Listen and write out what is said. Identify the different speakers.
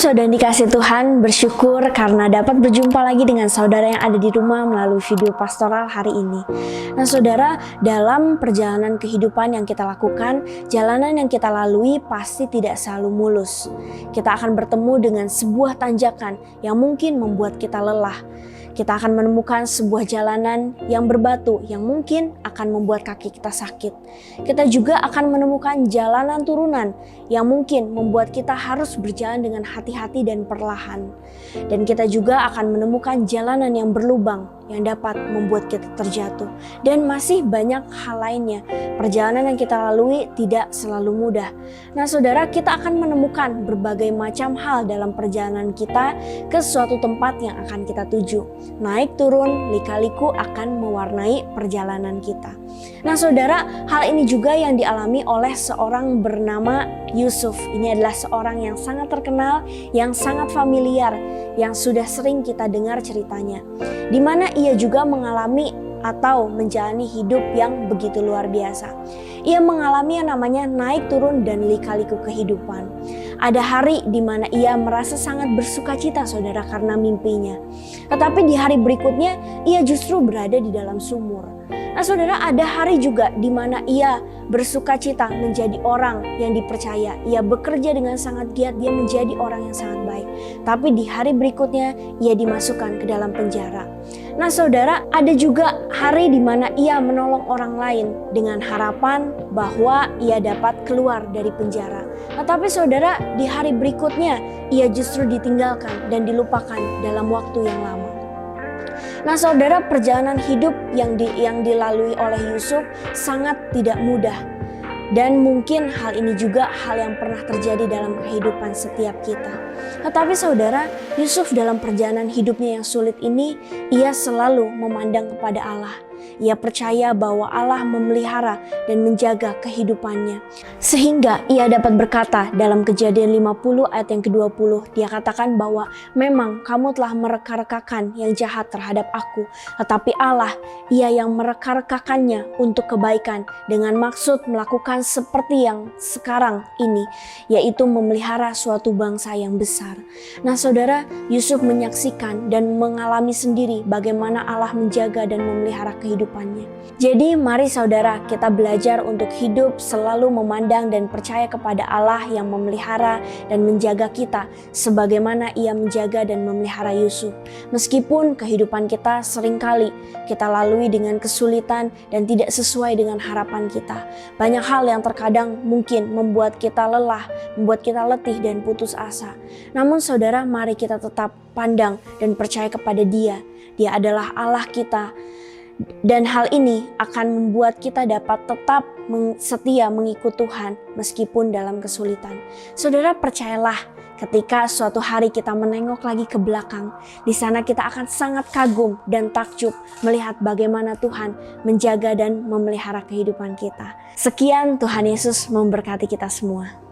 Speaker 1: Shalom saudara dikasih Tuhan, bersyukur karena dapat berjumpa lagi dengan saudara yang ada di rumah melalui video pastoral hari ini. Nah saudara, dalam perjalanan kehidupan yang kita lakukan, jalanan yang kita lalui pasti tidak selalu mulus. Kita akan bertemu dengan sebuah tanjakan yang mungkin membuat kita lelah. Kita akan menemukan sebuah jalanan yang berbatu yang mungkin akan membuat kaki kita sakit. Kita juga akan menemukan jalanan turunan yang mungkin membuat kita harus berjalan dengan hati-hati dan perlahan. Dan kita juga akan menemukan jalanan yang berlubang yang dapat membuat kita terjatuh. Dan masih banyak hal lainnya. Perjalanan yang kita lalui tidak selalu mudah. Nah saudara, kita akan menemukan berbagai macam hal dalam perjalanan kita ke suatu tempat yang akan kita tuju. Naik turun, lika-liku akan mewarnai perjalanan kita. Nah saudara, hal ini juga yang dialami oleh seorang bernama Yusuf. Ini adalah seorang yang sangat terkenal, yang sangat familiar, yang sudah sering kita dengar ceritanya. Di mana ia juga mengalami atau menjalani hidup yang begitu luar biasa. Ia mengalami yang namanya naik turun dan lika-liku kehidupan. Ada hari di mana ia merasa sangat bersukacita saudara karena mimpinya. Tetapi di hari berikutnya ia justru berada di dalam sumur. Nah saudara, ada hari juga di mana ia bersukacita menjadi orang yang dipercaya. Ia bekerja dengan sangat giat, dia menjadi orang yang sangat baik. Tapi di hari berikutnya ia dimasukkan ke dalam penjara. Nah saudara, ada juga hari di mana ia menolong orang lain dengan harapan bahwa ia dapat keluar dari penjara. Tetapi saudara, di hari berikutnya ia justru ditinggalkan dan dilupakan dalam waktu yang lama. Nah saudara, perjalanan hidup yang dilalui oleh Yusuf sangat tidak mudah. Dan mungkin hal ini juga hal yang pernah terjadi dalam kehidupan setiap kita. Tetapi saudara, Yusuf dalam perjalanan hidupnya yang sulit ini, ia selalu memandang kepada Allah. Ia percaya bahwa Allah memelihara dan menjaga kehidupannya. Sehingga ia dapat berkata dalam Kejadian 50 ayat yang ke-20, dia katakan bahwa memang kamu telah mereka-rekakan yang jahat terhadap aku, tetapi Allah, ia yang mereka-rekakannya untuk kebaikan dengan maksud melakukan seperti yang sekarang ini, yaitu memelihara suatu bangsa yang besar. Nah saudara, Yusuf menyaksikan dan mengalami sendiri bagaimana Allah menjaga dan memelihara kehidupannya. Jadi mari saudara, kita belajar untuk hidup selalu memandang dan percaya kepada Allah yang memelihara dan menjaga kita sebagaimana ia menjaga dan memelihara Yusuf. Meskipun kehidupan kita seringkali kita lalui dengan kesulitan dan tidak sesuai dengan harapan kita. Banyak hal yang terkadang mungkin membuat kita lelah, membuat kita letih dan putus asa. Namun saudara, mari kita tetap pandang dan percaya kepada Dia. Dia adalah Allah kita. Dan hal ini akan membuat kita dapat tetap setia mengikut Tuhan meskipun dalam kesulitan. Saudara, percayalah, ketika suatu hari kita menengok lagi ke belakang, di sana kita akan sangat kagum dan takjub melihat bagaimana Tuhan menjaga dan memelihara kehidupan kita. Sekian, Tuhan Yesus memberkati kita semua.